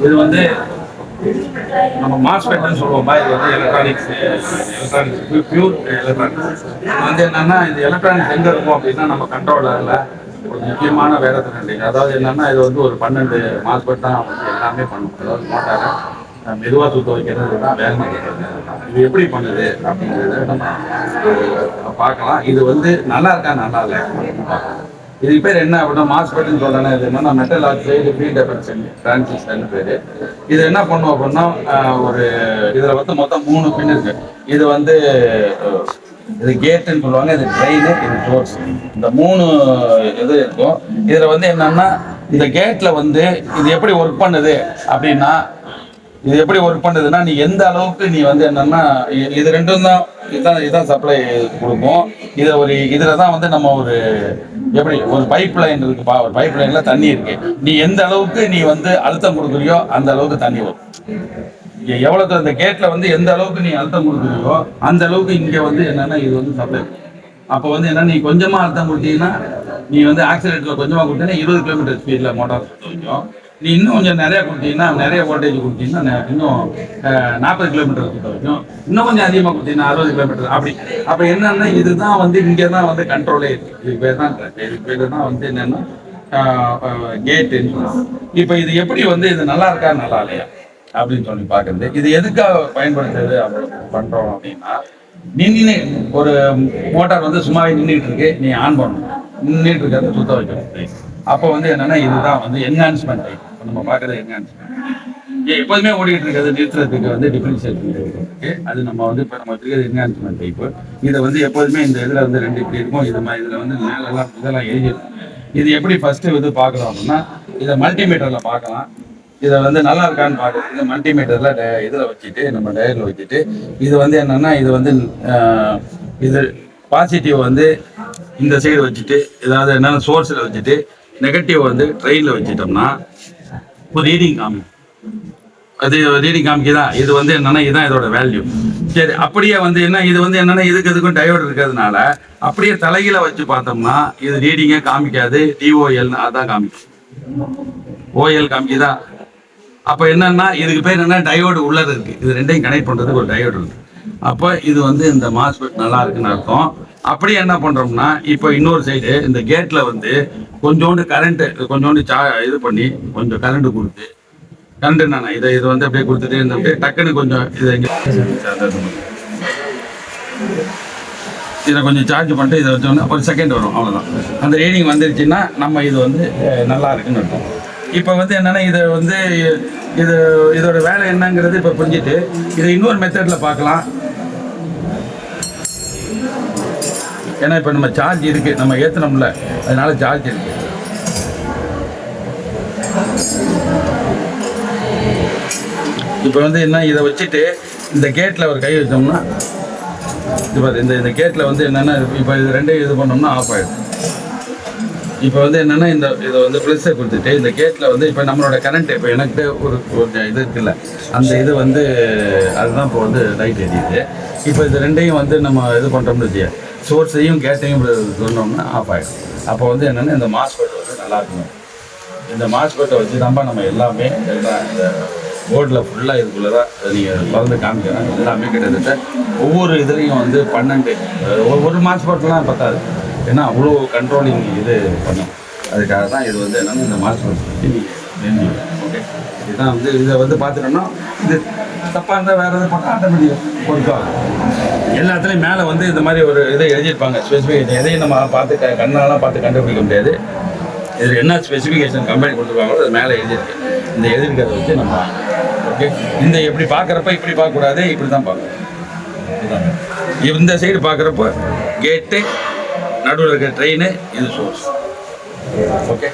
இது வந்து நம்ம மாஸ்பெட்னு சொல்லுவோம். இது வந்து எலக்ட்ரானிக்ஸ் பியூர் எலக்ட்ரானிக்ஸ். இது வந்து என்னன்னா, இது எலக்ட்ரானிக்ஸ் எங்க இருக்கும் அப்படின்னா நம்ம கண்ட்ரோலர்ல ஒரு முக்கியமான வேலை திறன். அதாவது என்னன்னா, இது வந்து ஒரு 12 மாஸ்பெட் தான் வந்து எல்லாமே பண்ணும். அதாவது மோட்டாரை மெதுவாக சுத்த வைக்கிறது தான் வேலை. இது எப்படி பண்ணுது அப்படிங்கிறத நம்ம பார்க்கலாம். இது வந்து நல்லா இருக்கா நல்லா இல்லை. இதுக்கு பேர் என்ன அப்படின்னா மாஸ்பெட்னு சொல்றேன்னா, இது என்னன்னா மெட்டல் ஆக்சைடு ஃப்ரீ டெபன்ஷன் டிரான்சிஸ்டர்னு பேரு. இது என்ன பண்ணும் அப்படின்னா, ஒரு இதுல வந்து மொத்தம் 3 பின் இருக்கு. இது வந்து இது கேட்டுன்னு சொல்லுவாங்க, இது ட்ரெயின், இது சோர்ஸ். இந்த 3 இது இருக்கும். இதுல வந்து என்னன்னா, இந்த கேட்ல வந்து இது எப்படி ஒர்க் பண்ணுது அப்படின்னா, இது எப்படி ஒர்க் பண்ணுதுன்னா, நீ எந்த அளவுக்கு நீ வந்து என்னன்னா, இது ரெண்டும் தான் இதுதான் சப்ளை கொடுக்கும். இதுல தான் வந்து நம்ம ஒரு எப்படி ஒரு பைப் லைன் இருக்குப்பா, ஒரு பைப் லைன்ல தண்ணி இருக்கு. நீ எந்த அளவுக்கு நீ வந்து அழுத்தம் கொடுக்குறியோ அந்த அளவுக்கு தண்ணி வரும். எவ்வளவு அந்த கேட்ல வந்து எந்த அளவுக்கு நீ அழுத்தம் கொடுக்குறியோ அந்த அளவுக்கு இங்க வந்து என்னன்னா இது வந்து சப்ளை. அப்போ வந்து என்ன, நீ கொஞ்சமா அழுத்தம் கொடுத்தீங்கன்னா, நீ வந்து ஆக்சிலேட்டர்ல கொஞ்சமா கொடுத்தீங்கன்னா 20 கிலோமீட்டர் ஸ்பீட்ல மோட்டார் வைக்கும். நீ இன்னும் கொஞ்சம் நிறைய கொடுத்தீங்கன்னா, நிறைய வோல்டேஜ் கொடுத்தீங்கன்னா இன்னும் 40 கிலோமீட்டர் சுத்த வைக்கும். இன்னும் கொஞ்சம் அதிகமாக கொடுத்தீங்கன்னா 60 கிலோமீட்டர் அப்படி. அப்போ என்னன்னா, இதுதான் வந்து இங்கே தான் வந்து கண்ட்ரோலே இருக்கு. இதுக்கு பேர் தான் வந்து என்னன்னா கேட்டுன்னு. இப்போ இது எப்படி வந்து இது நல்லா இருக்கா நல்லா இல்லையா அப்படின்னு சொல்லி பார்க்கறது. இது எதுக்காக பயன்படுத்துறது பண்றோம் அப்படின்னா, நின்று ஒரு மோட்டார் வந்து சும்மாவே நின்றுட்டு இருக்கு, நீ ஆன் பண்ணணும். நின்றுட்டு இருக்கிறத சுத்த வைக்கணும். அப்போ வந்து என்னன்னா, இதுதான் வந்து என்ஹான்ஸ்மெண்ட் டைப். நம்ம பார்க்கறது என்ஹான்ஸ்மெண்ட். எப்போதுமே ஓடிட்டு இருக்கிறது நிறுத்துறதுக்கு வந்து டிஃபரன்ஷியேஷன் இருக்கு. அது நம்ம வந்து இப்போ நம்ம வச்சுக்கிறது என்ஹான்ஸ்மெண்ட் டைப். இதை வந்து எப்போதுமே இந்த இதில் வந்து 2 இப்படி இருக்கும். இதில் வந்து மேலெல்லாம் இதெல்லாம் எழுதிருக்கும். இது எப்படி ஃபர்ஸ்ட் வந்து பார்க்கலாம் அப்படின்னா, இதை மல்டிமீட்டர்ல பார்க்கலாம். இதை வந்து நல்லா இருக்கான்னு பார்க்கறதுக்கு மல்டிமீட்டர்ல இதில் வச்சுட்டு, நம்ம டயரில் வச்சுட்டு, இது வந்து என்னன்னா, இது வந்து இது பாசிட்டிவ் வந்து இந்த சைடு வச்சுட்டு, ஏதாவது என்னென்ன சோர்ஸில் வச்சுட்டு, நெகட்டிவ் வந்து ட்ரெயினில் வச்சுட்டோம்னா ஒரு ரீடிங் காமிக்கும். அது ரீடிங் காமிக்குதா, இது வந்து என்னன்னா இதுதான் இதோட வேல்யூ. சரி, அப்படியே வந்து என்ன, இது வந்து என்னன்னா இதுக்கும் டயோடு இருக்கிறதுனால அப்படியே தலைகீழ வச்சு பார்த்தோம்னா இது ரீடிங்கே காமிக்காது. டிஓஎல்னு அதான் காமிக்கும். ஓஎல் காமிக்குதா. அப்போ என்னன்னா, இதுக்கு பேர் என்ன, டயோடு உள்ளது இருக்கு. இது ரெண்டையும் கனெக்ட் பண்றதுக்கு ஒரு டயோடு இருக்கு. அப்போ இது வந்து இந்த மாஸ்பெட் நல்லா இருக்குன்னு அர்த்தம். அப்படியே என்ன பண்றோம்னா, இப்போ இன்னொரு சைடு இந்த கேட்ல வந்து கொஞ்சோண்டு கரண்ட், கொஞ்சோண்டு இது பண்ணி கொஞ்சம் கரண்ட் கொடுத்து, கரண்ட் என்னன்னா இது வந்து அப்படியே கொடுத்துட்டு இந்த அப்படியே டக்குன்னு கொஞ்சம் இதை கொஞ்சம் சார்ஜ் பண்ணிட்டு இதை வச்சோம்னா ஒரு செகண்ட் வரும், அவ்வளோதான். அந்த ரீடிங் வந்துருச்சுன்னா நம்ம இது வந்து நல்லா இருக்குன்னு அர்த்தம். இப்போ வந்து என்னன்னா, இதை வந்து இதோட வேலை என்னங்கிறது இப்போ புரிஞ்சுட்டு இதை இன்னொரு மெத்தடில் பார்க்கலாம். ஏன்னா இப்போ நம்ம சார்ஜ் இருக்கு, நம்ம ஏற்றணும்ல, அதனால சார்ஜ் இருக்கு. இப்போ வந்து என்ன, இதை வச்சுட்டு இந்த கேட்டில் ஒரு கை வச்சோம்னா, இப்போ இந்த கேட்டில் வந்து என்னென்னா, இப்போ இது ரெண்டையும் இது பண்ணோம்னா ஆஃப் ஆகிடும். இப்போ வந்து என்னென்னா, இதை வந்து ப்ளஸ்ஸை கொடுத்துட்டு இந்த கேட்டில் வந்து இப்போ நம்மளோட கரண்ட், இப்போ எனக்கு ஒரு இது இருக்குல்ல, அந்த இது வந்து அதுதான் இப்போ வந்து லைட் எரியுது. இப்போ இது ரெண்டையும் வந்து நம்ம இது பண்ணுறோம்னு வச்சு சோர்ஸையும் கேட்டையும் சொன்னோம்னா ஆஃப் ஆகிடும். அப்போ வந்து என்னென்னா, இந்த மாஸ்பெட் வந்து நல்லா இருக்கணும். இந்த மாஸ்பெட்டை வச்சு தான் நம்ம எல்லாமே எல்லாம் இந்த போர்டில் ஃபுல்லாக இதுக்குள்ளே தான் நீங்கள் திறந்து காமிக்கிறேன். எல்லாமே கிட்டத்தட்ட ஒவ்வொரு இதுலேயும் வந்து 12 ஒரு மாஸ்பெட்லாம் பத்தாது. ஏன்னா அவ்வளோ கண்ட்ரோலிங் இது பண்ணும். அதுக்காக தான் இது வந்து என்னென்னா இந்த மாஸ்பெட் பற்றி நீங்கள் ஓகே. இதுதான் வந்து இதை வந்து பார்த்துட்டோம்னா, இது தப்பாக இருந்தால் வேறு எதாவது பண்ணால் ஆட்டோமேட்டிக்காக பொறுப்பாகும். எல்லாத்துலேயும் மேலே வந்து இந்த மாதிரி ஒரு இதை எழுதியிருப்பாங்க, ஸ்பெசிஃபிகேஷன். எதையும் நம்ம பார்த்து கண்ணாலாம் பார்த்து கண்டுபிடிக்க முடியாது. இதில் என்ன ஸ்பெசிஃபிகேஷன் கம்பெனி கொடுத்துருவாங்களோ அது மேலே எழுதியிருக்கு. இந்த எழுதிருக்கிறத வச்சு நம்ம ஓகே. இந்த எப்படி பார்க்குறப்ப இப்படி பார்க்கக்கூடாது, இப்படி தான் பார்க்கணும். இதுதான் இந்த சைடு பார்க்குறப்போ கேட்டு, நடுவில் இருக்கிற ட்ரெயின், இது சோர்ஸ். ஓகே.